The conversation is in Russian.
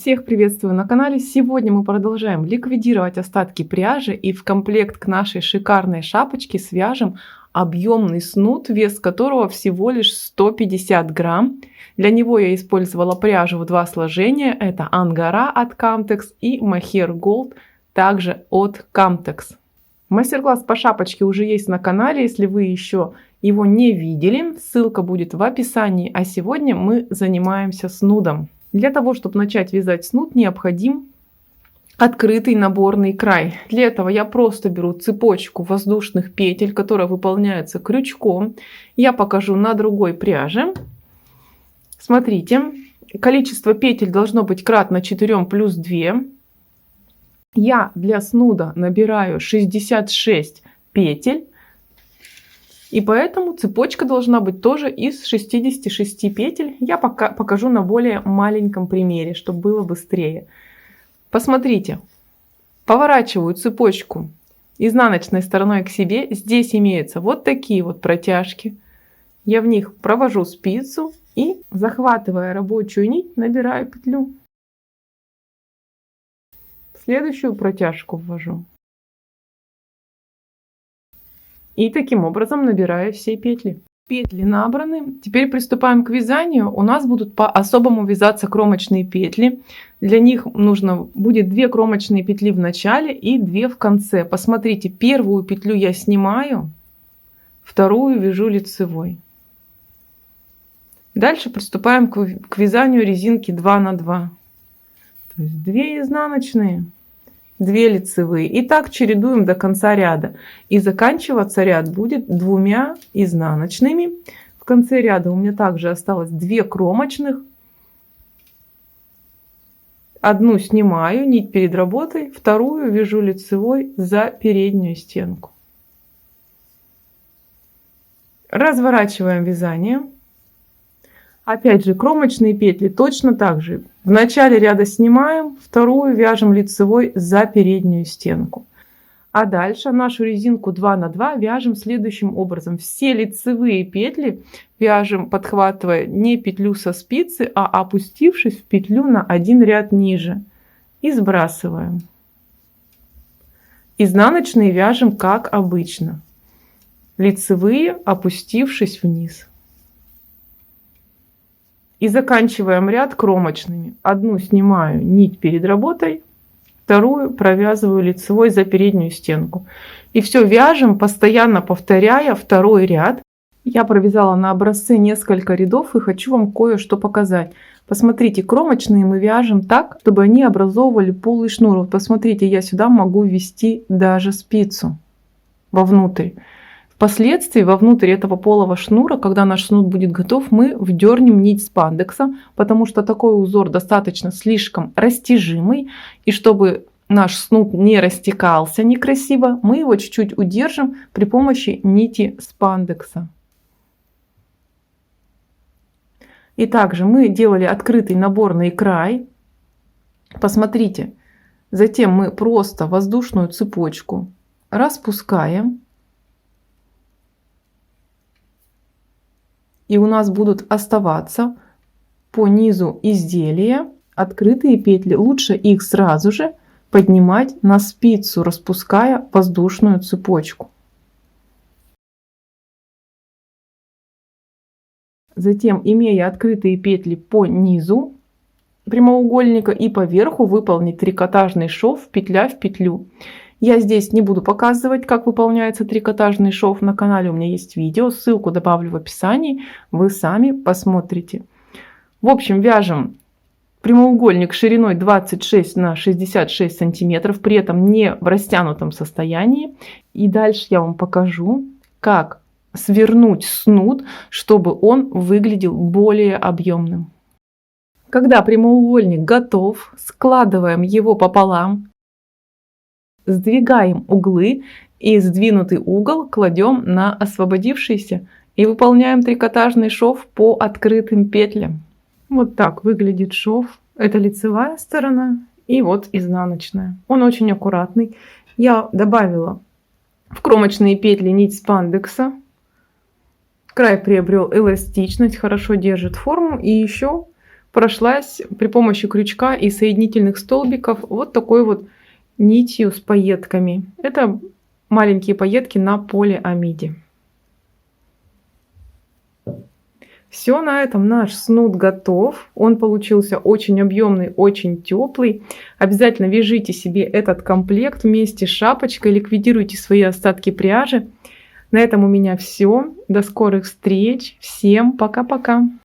Всех приветствую на канале. Сегодня мы продолжаем ликвидировать остатки пряжи и в комплект к нашей шикарной шапочке свяжем объемный снуд, вес которого всего лишь 150 грамм. Для него я использовала пряжу в 2 сложения. Это Ангара от Camtex и Mohair Gold также от Camtex. Мастер-класс по шапочке уже есть на канале, если вы еще его не видели, ссылка будет в описании. А сегодня мы занимаемся снудом. Для того, чтобы начать вязать снуд, необходим открытый наборный край. Для этого я просто беру цепочку воздушных петель, которая выполняется крючком. Я покажу на другой пряже. Смотрите, количество петель должно быть кратно 4 плюс 2. Я для снуда набираю 66 петель. И поэтому цепочка должна быть тоже из 66 петель. Я пока покажу на более маленьком примере, чтобы было быстрее. Посмотрите, поворачиваю цепочку изнаночной стороной к себе. Здесь имеются вот такие вот протяжки. Я в них провожу спицу и, захватывая рабочую нить, набираю петлю. Следующую протяжку ввожу. И таким образом набираю все петли. Петли набраны. Теперь приступаем к вязанию. У нас будут по-особому вязаться кромочные петли. Для них нужно будет 2 кромочные петли в начале и 2 в конце. Посмотрите, первую петлю я снимаю, вторую вяжу лицевой. Дальше приступаем к вязанию резинки 2 на 2. То есть 2 изнаночные, 2 лицевые. И так чередуем до конца ряда. И заканчиваться ряд будет 2 изнаночными. В конце ряда у меня также осталось 2 кромочных. Одну снимаю, нить перед работой, вторую вяжу лицевой за переднюю стенку. Разворачиваем вязание. Опять же, кромочные петли точно так же. В начале ряда снимаем, вторую вяжем лицевой за переднюю стенку. А дальше нашу резинку 2 на 2 вяжем следующим образом. Все лицевые петли вяжем, подхватывая не петлю со спицы, а опустившись в петлю на 1 ряд ниже. И сбрасываем. Изнаночные вяжем как обычно. Лицевые, опустившись вниз. И заканчиваем ряд кромочными. Одну снимаю нить перед работой, вторую провязываю лицевой за переднюю стенку. И все вяжем, постоянно повторяя второй ряд. Я провязала на образце несколько рядов и хочу вам кое-что показать. Посмотрите, кромочные мы вяжем так, чтобы они образовывали полый шнур. Вот посмотрите, я сюда могу ввести даже спицу вовнутрь. Впоследствии вовнутрь этого полого шнура, когда наш снуд будет готов, мы вдернем нить спандекса, потому что такой узор достаточно слишком растяжимый. И чтобы наш снуд не растекался некрасиво, мы его чуть-чуть удержим при помощи нити спандекса. И также мы делали открытый наборный край. Посмотрите, затем мы просто воздушную цепочку распускаем. И у нас будут оставаться по низу изделия открытые петли. Лучше их сразу же поднимать на спицу, распуская воздушную цепочку. Затем, имея открытые петли по низу прямоугольника и по верху, выполнить трикотажный шов петля в петлю. Я здесь не буду показывать, как выполняется трикотажный шов. На канале у меня есть видео, ссылку добавлю в описании, вы сами посмотрите. В общем, вяжем прямоугольник шириной 26 на 66 сантиметров, при этом не в растянутом состоянии. И дальше я вам покажу, как свернуть снуд, чтобы он выглядел более объемным. Когда прямоугольник готов, складываем его пополам. Сдвигаем углы и сдвинутый угол кладем на освободившийся и выполняем трикотажный шов по открытым петлям. Вот так выглядит шов. Это лицевая сторона и вот изнаночная. Он очень аккуратный. Я добавила в кромочные петли нить спандекса. Край приобрел эластичность, хорошо держит форму. И еще прошлась при помощи крючка и соединительных столбиков вот такой вот нитью с пайетками. Это маленькие пайетки на полиамиде. Все, на этом наш снуд готов. Он получился очень объемный, очень теплый. Обязательно вяжите себе этот комплект вместе с шапочкой, ликвидируйте свои остатки пряжи. На этом у меня все. До скорых встреч. Всем пока-пока.